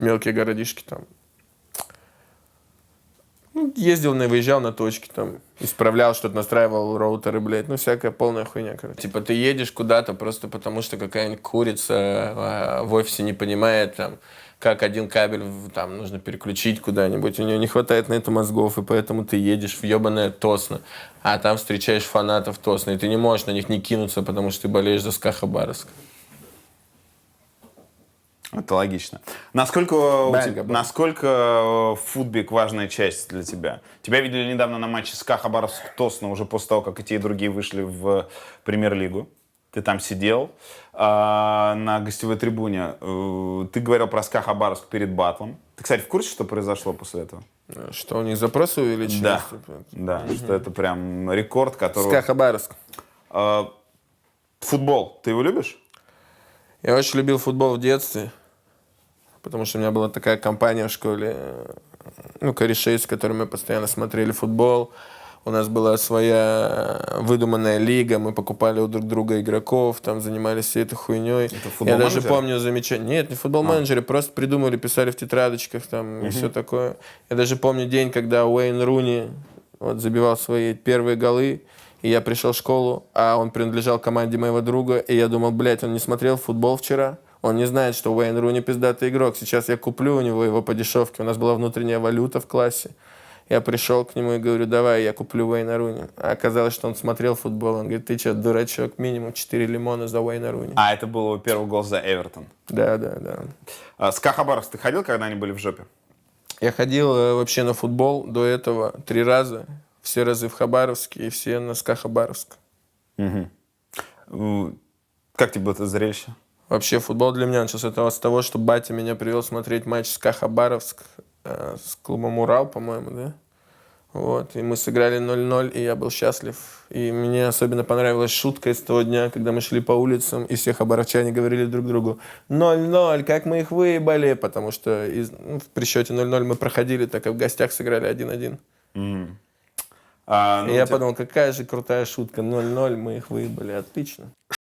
Мелкие городишки там. Ну, ездил, выезжал на точки, там, исправлял что-то, настраивал роутеры, блядь, ну, всякая полная хуйня, короче. Типа, ты едешь куда-то просто потому, что какая-нибудь курица в офисе не понимает, там, как один кабель там нужно переключить куда-нибудь, у нее не хватает на это мозгов, и поэтому ты едешь в ебаное Тосно, а там встречаешь фанатов Тосно, и ты не можешь на них не кинуться, потому что ты болеешь за СКА Хабаровск. Это логично. Насколько футбик важная часть для тебя? Тебя видели недавно на матче СКА Хабаровск-Тосно, уже после того, как и те, и другие вышли в премьер-лигу. Ты там сидел на гостевой трибуне. Ты говорил про СКА Хабаровск перед батлом. Ты, кстати, в курсе, что произошло после этого? Что, у них запросы увеличились? Да, Типа? да, что это прям рекорд, который... СКА Хабаровск. Футбол, ты его любишь? Я очень любил футбол в детстве, потому что у меня была такая компания в школе, ну, корешей, с которыми мы постоянно смотрели футбол. У нас была своя выдуманная лига, мы покупали у друг друга игроков, там занимались всей этой хуйней. Я даже помню замечание. Нет, не футбол-менеджеры, просто придумали, писали в тетрадочках там и все такое. Я даже помню день, когда Уэйн Руни вот, забивал свои первые голы, и я пришел в школу, а он принадлежал команде моего друга, и я думал, блядь, он не смотрел футбол вчера. Он не знает, что Уэйн Руни пиздатый игрок. Сейчас я куплю у него его по дешевке. У нас была внутренняя валюта в классе. Я пришел к нему и говорю, давай, я куплю Уэйна Руни. А оказалось, что он смотрел футбол. Он говорит, ты что, дурачок, минимум 4 лимона за Уэйна Руни. А, это был его первый гол за Эвертон. Да. СКА Хабаровск, ты ходил, когда они были в жопе? Я ходил вообще на футбол до этого 3 раза. Все разы в Хабаровске и все на СКА Хабаровск. Как тебе это зрелище? Вообще футбол для меня начался с того, что батя меня привел смотреть матч СКА Хабаровск с клубом «Урал», по-моему, да? Вот, и мы сыграли 0-0, и я был счастлив. И мне особенно понравилась шутка из того дня, когда мы шли по улицам, и все хабаровчане говорили друг другу 0-0, как мы их выебали, потому что при счете 0-0 мы проходили, так и в гостях сыграли 1-1. И я подумал, какая же крутая шутка, 0-0, мы их выебали, отлично.